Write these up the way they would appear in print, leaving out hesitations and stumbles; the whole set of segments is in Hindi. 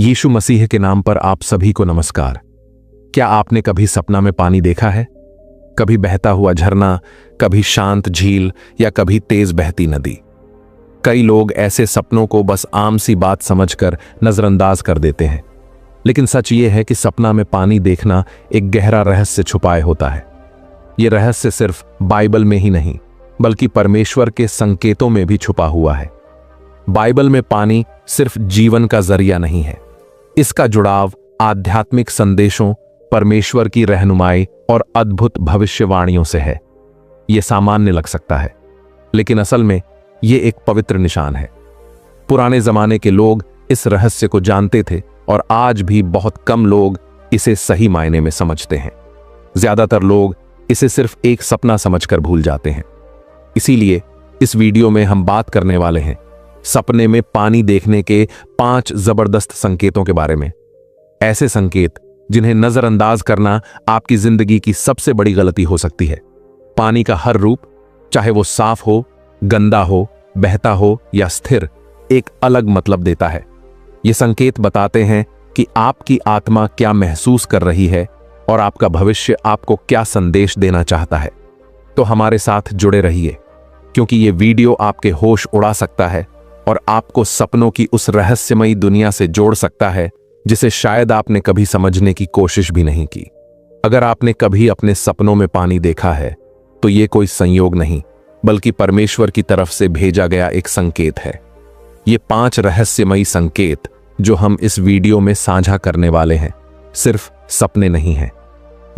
यीशु मसीह के नाम पर आप सभी को नमस्कार। क्या आपने कभी सपना में पानी देखा है? कभी बहता हुआ झरना, कभी शांत झील या कभी तेज बहती नदी। कई लोग ऐसे सपनों को बस आम सी बात समझकर नजरअंदाज कर देते हैं, लेकिन सच ये है कि सपना में पानी देखना एक गहरा रहस्य छुपाए होता है। ये रहस्य सिर्फ बाइबल में ही नहीं, बल्कि परमेश्वर के संकेतों में भी छुपा हुआ है। बाइबल में पानी सिर्फ जीवन का जरिया नहीं है, इसका जुड़ाव आध्यात्मिक संदेशों, परमेश्वर की रहनुमाई और अद्भुत भविष्यवाणियों से है। यह सामान्य लग सकता है, लेकिन असल में यह एक पवित्र निशान है। पुराने जमाने के लोग इस रहस्य को जानते थे और आज भी बहुत कम लोग इसे सही मायने में समझते हैं। ज्यादातर लोग इसे सिर्फ एक सपना समझकर भूल जाते हैं। इसीलिए इस वीडियो में हम बात करने वाले हैं सपने में पानी देखने के 5 जबरदस्त संकेतों के बारे में। ऐसे संकेत जिन्हें नजरअंदाज करना आपकी जिंदगी की सबसे बड़ी गलती हो सकती है। पानी का हर रूप, चाहे वो साफ हो, गंदा हो, बहता हो या स्थिर, एक अलग मतलब देता है। ये संकेत बताते हैं कि आपकी आत्मा क्या महसूस कर रही है और आपका भविष्य आपको क्या संदेश देना चाहता है। तो हमारे साथ जुड़े रहिए, क्योंकि ये वीडियो आपके होश उड़ा सकता है और आपको सपनों की उस रहस्यमयी दुनिया से जोड़ सकता है जिसे शायद आपने कभी समझने की कोशिश भी नहीं की। अगर आपने कभी अपने सपनों में पानी देखा है, तो ये कोई संयोग नहीं, बल्कि परमेश्वर की तरफ से भेजा गया एक संकेत है। ये 5 रहस्यमयी संकेत जो हम इस वीडियो में साझा करने वाले हैं, सिर्फ सपने नहीं हैं।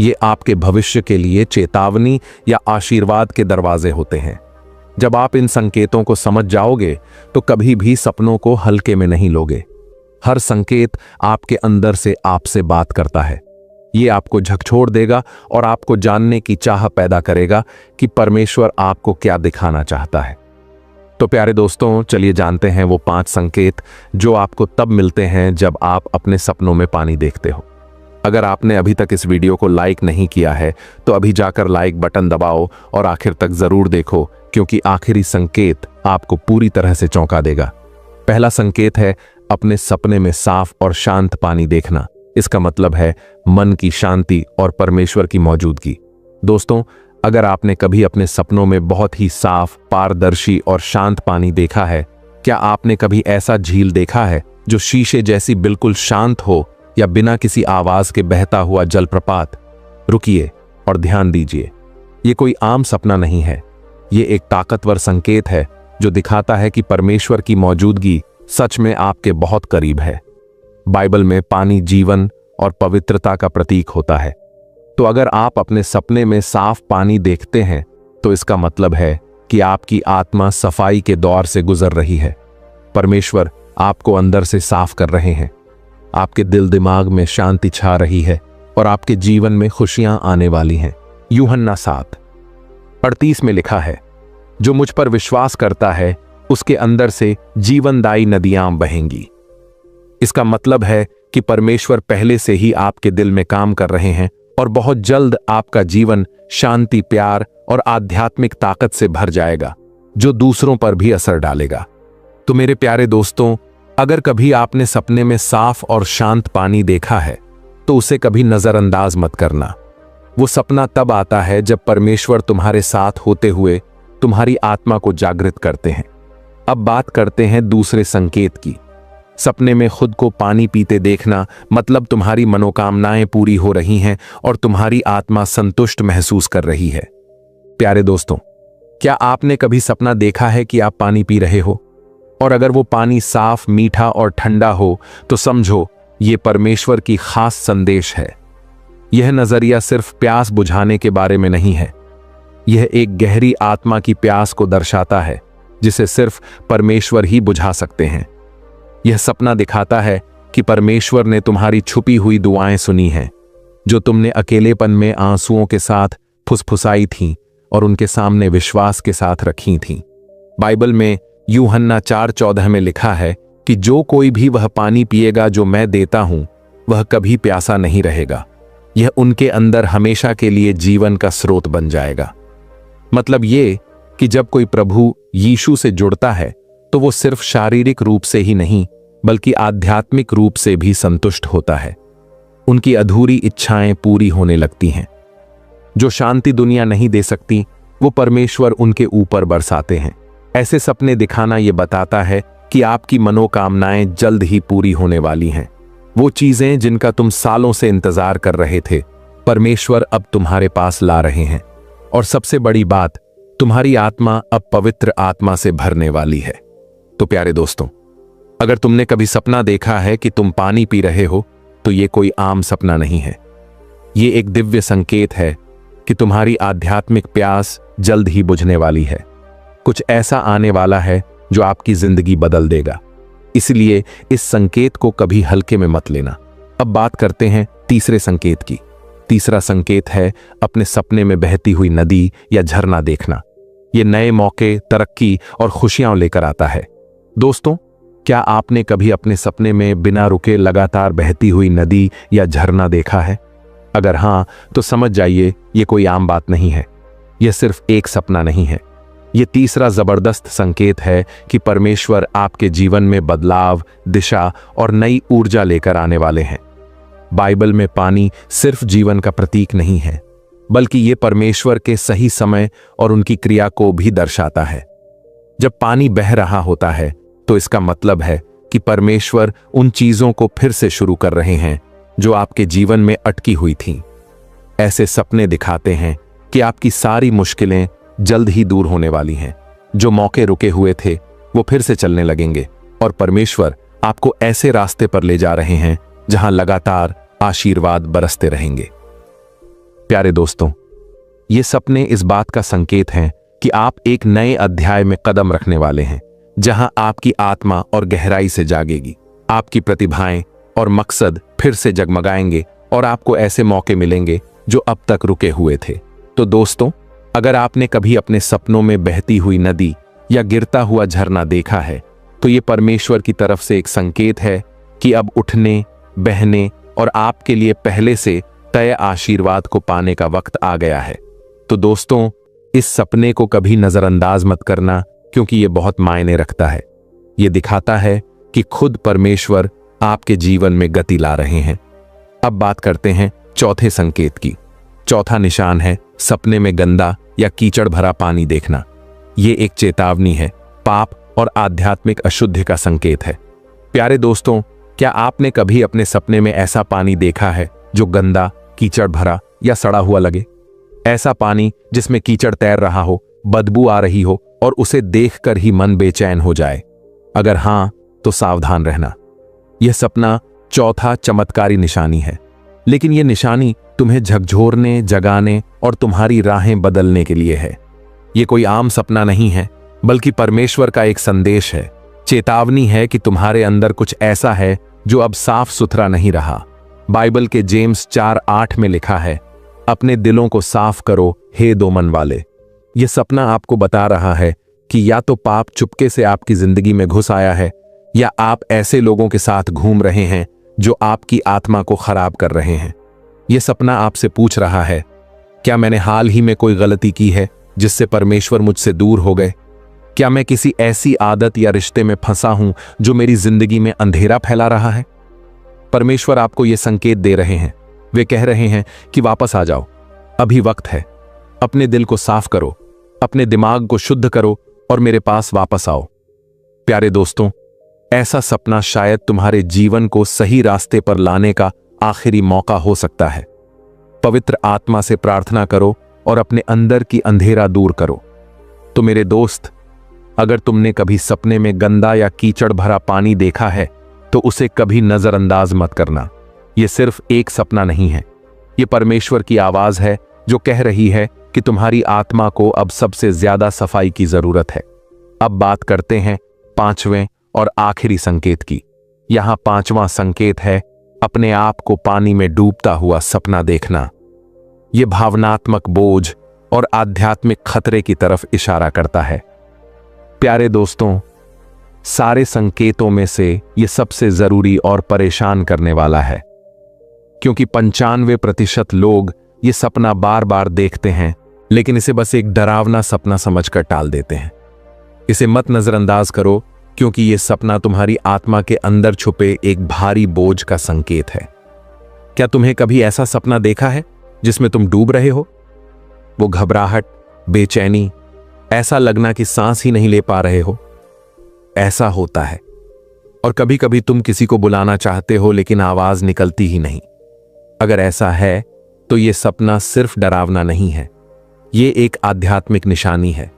ये आपके भविष्य के लिए चेतावनी या आशीर्वाद के दरवाजे होते हैं। जब आप इन संकेतों को समझ जाओगे, तो कभी भी सपनों को हल्के में नहीं लोगे। हर संकेत आपके अंदर से आपसे बात करता है। ये आपको झकझोर देगा और आपको जानने की चाह पैदा करेगा कि परमेश्वर आपको क्या दिखाना चाहता है। तो प्यारे दोस्तों, चलिए जानते हैं वो 5 संकेत जो आपको तब मिलते हैं जब आप अपने सपनों में पानी देखते हो। अगर आपने अभी तक इस वीडियो को लाइक नहीं किया है, तो अभी जाकर लाइक बटन दबाओ और आखिर तक जरूर देखो, क्योंकि आखिरी संकेत आपको पूरी तरह से चौंका देगा। पहला संकेत है अपने सपने में साफ और शांत पानी देखना। इसका मतलब है मन की शांति और परमेश्वर की मौजूदगी। दोस्तों, अगर आपने कभी अपने सपनों में बहुत ही साफ, पारदर्शी और शांत पानी देखा है, क्या आपने कभी ऐसा झील देखा है जो शीशे जैसी बिल्कुल शांत हो, या बिना किसी आवाज के बहता हुआ जलप्रपात? रुकिए और ध्यान दीजिए, ये कोई आम सपना नहीं है। ये एक ताकतवर संकेत है जो दिखाता है कि परमेश्वर की मौजूदगी सच में आपके बहुत करीब है। बाइबल में पानी जीवन और पवित्रता का प्रतीक होता है। तो अगर आप अपने सपने में साफ पानी देखते हैं, तो इसका मतलब है कि आपकी आत्मा सफाई के दौर से गुजर रही है। परमेश्वर आपको अंदर से साफ कर रहे हैं। आपके दिल दिमाग में शांति छा रही है और आपके जीवन में खुशियां आने वाली हैं। यूहन्ना 7:38 में लिखा है, जो मुझ पर विश्वास करता है उसके अंदर से जीवनदायी नदियां बहेंगी। इसका मतलब है कि परमेश्वर पहले से ही आपके दिल में काम कर रहे हैं और बहुत जल्द आपका जीवन शांति, प्यार और आध्यात्मिक ताकत से भर जाएगा, जो दूसरों पर भी असर डालेगा। तो मेरे प्यारे दोस्तों, अगर कभी आपने सपने में साफ और शांत पानी देखा है, तो उसे कभी नजरअंदाज मत करना। वो सपना तब आता है जब परमेश्वर तुम्हारे साथ होते हुए तुम्हारी आत्मा को जागृत करते हैं। अब बात करते हैं दूसरे संकेत की। सपने में खुद को पानी पीते देखना मतलब तुम्हारी मनोकामनाएं पूरी हो रही हैं और तुम्हारी आत्मा संतुष्ट महसूस कर रही है। प्यारे दोस्तों, क्या आपने कभी सपना देखा है कि आप पानी पी रहे हो? और अगर वो पानी साफ, मीठा और ठंडा हो, तो समझो ये परमेश्वर की खास संदेश है। यह नजरिया सिर्फ प्यास बुझाने के बारे में नहीं है। यह एक गहरी आत्मा की प्यास को दर्शाता है, जिसे सिर्फ परमेश्वर ही बुझा सकते हैं। यह सपना दिखाता है कि परमेश्वर ने तुम्हारी छुपी हुई दुआएं सुनी हैं, जो तुमने अकेलेपन में आंसुओं के साथ फुसफुसाई थीं और उनके सामने विश्वास के साथ रखी थीं। बाइबल में यूहन्ना 4:14 में लिखा है कि जो कोई भी वह पानी पिएगा जो मैं देता हूं, वह कभी प्यासा नहीं रहेगा। यह उनके अंदर हमेशा के लिए जीवन का स्रोत बन जाएगा। मतलब ये कि जब कोई प्रभु यीशु से जुड़ता है, तो वो सिर्फ शारीरिक रूप से ही नहीं, बल्कि आध्यात्मिक रूप से भी संतुष्ट होता है। उनकी अधूरी इच्छाएं पूरी होने लगती हैं। जो शांति दुनिया नहीं दे सकती, वो परमेश्वर उनके ऊपर बरसाते हैं। ऐसे सपने दिखाना ये बताता है कि आपकी मनोकामनाएं जल्द ही पूरी होने वाली हैं। वो चीजें जिनका तुम सालों से इंतजार कर रहे थे, परमेश्वर अब तुम्हारे पास ला रहे हैं। और सबसे बड़ी बात, तुम्हारी आत्मा अब पवित्र आत्मा से भरने वाली है। तो प्यारे दोस्तों, अगर तुमने कभी सपना देखा है कि तुम पानी पी रहे हो, तो ये कोई आम सपना नहीं है। ये एक दिव्य संकेत है कि तुम्हारी आध्यात्मिक प्यास जल्द ही बुझने वाली है। कुछ ऐसा आने वाला है जो आपकी जिंदगी बदल देगा। इसलिए इस संकेत को कभी हल्के में मत लेना। अब बात करते हैं तीसरे संकेत की। तीसरा संकेत है अपने सपने में बहती हुई नदी या झरना देखना। यह नए मौके, तरक्की और खुशियां लेकर आता है। दोस्तों, क्या आपने कभी अपने सपने में बिना रुके लगातार बहती हुई नदी या झरना देखा है? अगर हां, तो समझ जाइए ये कोई आम बात नहीं है। यह सिर्फ एक सपना नहीं है। यह तीसरा जबरदस्त संकेत है कि परमेश्वर आपके जीवन में बदलाव, दिशा और नई ऊर्जा लेकर आने वाले हैं। बाइबल में पानी सिर्फ जीवन का प्रतीक नहीं है, बल्कि यह परमेश्वर के सही समय और उनकी क्रिया को भी दर्शाता है। जब पानी बह रहा होता है, तो इसका मतलब है कि परमेश्वर उन चीजों को फिर से शुरू कर रहे हैं जो आपके जीवन में अटकी हुई थीं। ऐसे सपने दिखाते हैं कि आपकी सारी मुश्किलें जल्द ही दूर होने वाली हैं। जो मौके रुके हुए थे, वो फिर से चलने लगेंगे और परमेश्वर आपको ऐसे रास्ते पर ले जा रहे हैं जहां लगातार आशीर्वाद बरसते रहेंगे। प्यारे दोस्तों, ये सपने इस बात का संकेत हैं कि आप एक नए अध्याय में कदम रखने वाले हैं, जहां आपकी आत्मा और गहराई से जागेगी। आपकी प्रतिभाएं और मकसद फिर से जगमगाएंगे और आपको ऐसे मौके मिलेंगे जो अब तक रुके हुए थे। तो दोस्तों, अगर आपने कभी अपने सपनों में बहती हुई नदी या गिरता हुआ झरना देखा है, तो ये परमेश्वर की तरफ से एक संकेत है कि अब उठने, बहने और आपके लिए पहले से तय आशीर्वाद को पाने का वक्त आ गया है। तो दोस्तों, इस सपने को कभी नजरअंदाज मत करना, क्योंकि ये बहुत मायने रखता है। ये दिखाता है कि खुद परमेश्वर आपके जीवन में गति ला रहे हैं। अब बात करते हैं चौथे संकेत की। चौथा निशान है सपने में गंदा या कीचड़ भरा पानी देखना। ये एक चेतावनी है, पाप और आध्यात्मिक अशुद्धि का संकेत है। प्यारे दोस्तों, क्या आपने कभी अपने सपने में ऐसा पानी देखा है जो गंदा, कीचड़ भरा या सड़ा हुआ लगे? ऐसा पानी जिसमें कीचड़ तैर रहा हो, बदबू आ रही हो और उसे देखकर ही मन बेचैन हो जाए? अगर हां, तो सावधान रहना। यह सपना चौथा चमत्कारी निशानी है, लेकिन यह निशानी तुम्हें झकझोरने, जगाने और तुम्हारी राहें बदलने के लिए है। यह कोई आम सपना नहीं है, बल्कि परमेश्वर का एक संदेश है। चेतावनी है कि तुम्हारे अंदर कुछ ऐसा है जो अब साफ सुथरा नहीं रहा। बाइबल के जेम्स 4:8 में लिखा है, अपने दिलों को साफ करो हे दो मन वाले। यह सपना आपको बता रहा है कि या तो पाप चुपके से आपकी जिंदगी में घुस आया है, या आप ऐसे लोगों के साथ घूम रहे हैं जो आपकी आत्मा को खराब कर रहे हैं। यह सपना आपसे पूछ रहा है, क्या मैंने हाल ही में कोई गलती की है जिससे परमेश्वर मुझसे दूर हो गए? क्या मैं किसी ऐसी आदत या रिश्ते में फंसा हूं जो मेरी जिंदगी में अंधेरा फैला रहा है? परमेश्वर आपको यह संकेत दे रहे हैं। वे कह रहे हैं कि वापस आ जाओ, अभी वक्त है। अपने दिल को साफ करो, अपने दिमाग को शुद्ध करो और मेरे पास वापस आओ। प्यारे दोस्तों, ऐसा सपना शायद तुम्हारे जीवन को सही रास्ते पर लाने का आखिरी मौका हो सकता है। पवित्र आत्मा से प्रार्थना करो और अपने अंदर की अंधेरा दूर करो। तो मेरे दोस्त, अगर तुमने कभी सपने में गंदा या कीचड़ भरा पानी देखा है, तो उसे कभी नजरअंदाज मत करना। यह सिर्फ एक सपना नहीं है, यह परमेश्वर की आवाज है जो कह रही है कि तुम्हारी आत्मा को अब सबसे ज्यादा सफाई की जरूरत है। अब बात करते हैं पांचवें और आखिरी संकेत की। यहां पांचवां संकेत है अपने आप को पानी में डूबता हुआ सपना देखना। यह भावनात्मक बोझ और आध्यात्मिक खतरे की तरफ इशारा करता है। प्यारे दोस्तों, सारे संकेतों में से यह सबसे जरूरी और परेशान करने वाला है, क्योंकि 95% लोग ये सपना बार बार देखते हैं, लेकिन इसे बस एक डरावना सपना समझकर टाल देते हैं। इसे मत नजरअंदाज करो, क्योंकि यह सपना तुम्हारी आत्मा के अंदर छुपे एक भारी बोझ का संकेत है। क्या तुम्हें कभी ऐसा सपना देखा है जिसमें तुम डूब रहे हो? वो घबराहट, बेचैनी, ऐसा लगना कि सांस ही नहीं ले पा रहे हो, ऐसा होता है। और कभी कभी तुम किसी को बुलाना चाहते हो लेकिन आवाज निकलती ही नहीं। अगर ऐसा है तो यह सपना सिर्फ डरावना नहीं है, यह एक आध्यात्मिक निशानी है।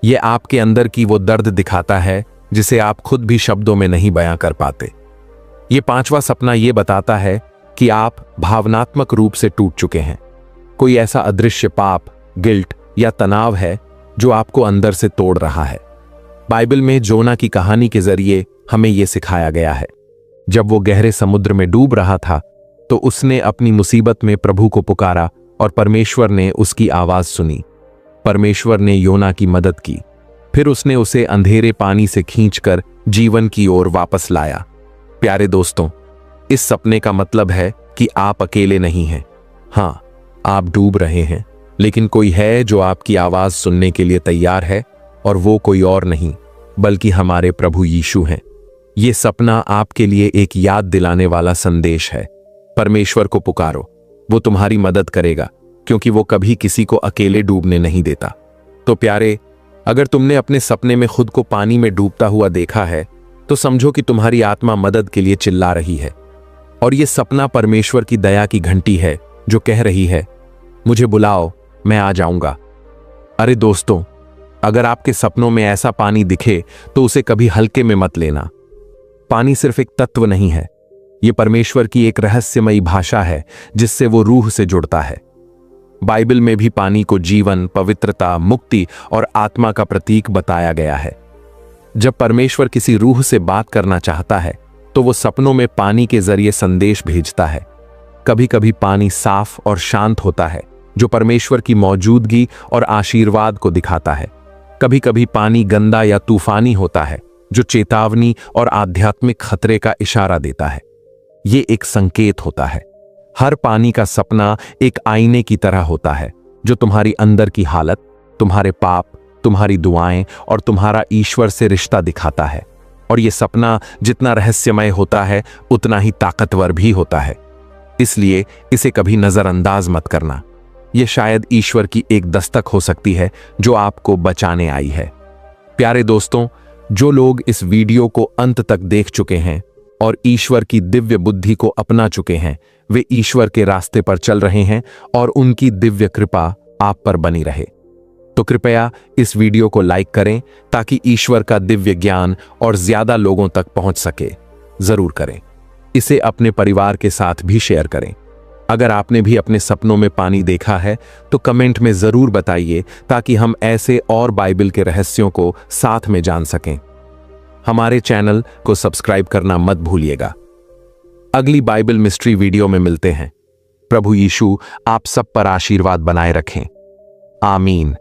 यह आपके अंदर की वो दर्द दिखाता है जिसे आप खुद भी शब्दों में नहीं बयां कर पाते। यह पांचवा सपना यह बताता है कि आप भावनात्मक रूप से टूट चुके हैं। कोई ऐसा अदृश्य पाप, गिल्ट या तनाव है जो आपको अंदर से तोड़ रहा है। बाइबल में जोना की कहानी के जरिए हमें यह सिखाया गया है। जब वो गहरे समुद्र में डूब रहा था तो उसने अपनी मुसीबत में प्रभु को पुकारा और परमेश्वर ने उसकी आवाज सुनी। परमेश्वर ने योना की मदद की। फिर उसने उसे अंधेरे पानी से खींचकर जीवन की ओर वापस लाया। प्यारे दोस्तों, इस सपने का मतलब है कि आप अकेले नहीं हैं। हां, आप डूब रहे हैं, लेकिन कोई है जो आपकी आवाज सुनने के लिए तैयार है, और वो कोई और नहीं बल्कि हमारे प्रभु यीशु हैं। यह सपना आपके लिए एक याद दिलाने वाला संदेश है। परमेश्वर को पुकारो, वो तुम्हारी मदद करेगा, क्योंकि वो कभी किसी को अकेले डूबने नहीं देता। तो प्यारे, अगर तुमने अपने सपने में खुद को पानी में डूबता हुआ देखा है तो समझो कि तुम्हारी आत्मा मदद के लिए चिल्ला रही है। और यह सपना परमेश्वर की दया की घंटी है जो कह रही है, मुझे बुलाओ, मैं आ जाऊंगा। अरे दोस्तों, अगर आपके सपनों में ऐसा पानी दिखे तो उसे कभी हल्के में मत लेना। पानी सिर्फ एक तत्व नहीं है, यह परमेश्वर की एक रहस्यमयी भाषा है जिससे वो रूह से जुड़ता है। बाइबल में भी पानी को जीवन, पवित्रता, मुक्ति और आत्मा का प्रतीक बताया गया है। जब परमेश्वर किसी रूह से बात करना चाहता है तो वो सपनों में पानी के जरिए संदेश भेजता है। कभी कभी पानी साफ और शांत होता है जो परमेश्वर की मौजूदगी और आशीर्वाद को दिखाता है। कभी कभी पानी गंदा या तूफानी होता है जो चेतावनी और आध्यात्मिक खतरे का इशारा देता है। ये एक संकेत होता है। हर पानी का सपना एक आईने की तरह होता है जो तुम्हारी अंदर की हालत, तुम्हारे पाप, तुम्हारी दुआएं और तुम्हारा ईश्वर से रिश्ता दिखाता है। और यह सपना जितना रहस्यमय होता है उतना ही ताकतवर भी होता है। इसलिए इसे कभी नजरअंदाज मत करना। यह शायद ईश्वर की एक दस्तक हो सकती है जो आपको बचाने आई है। प्यारे दोस्तों, जो लोग इस वीडियो को अंत तक देख चुके हैं और ईश्वर की दिव्य बुद्धि को अपना चुके हैं, वे ईश्वर के रास्ते पर चल रहे हैं और उनकी दिव्य कृपा आप पर बनी रहे। तो कृपया इस वीडियो को लाइक करें ताकि ईश्वर का दिव्य ज्ञान और ज्यादा लोगों तक पहुंच सके। जरूर करें। इसे अपने परिवार के साथ भी शेयर करें। अगर आपने भी अपने सपनों में पानी देखा है तो कमेंट में जरूर बताइए ताकि हम ऐसे और बाइबल के रहस्यों को साथ में जान सकें। हमारे चैनल को सब्सक्राइब करना मत भूलिएगा। अगली बाइबल मिस्ट्री वीडियो में मिलते हैं। प्रभु यीशु आप सब पर आशीर्वाद बनाए रखें। आमीन।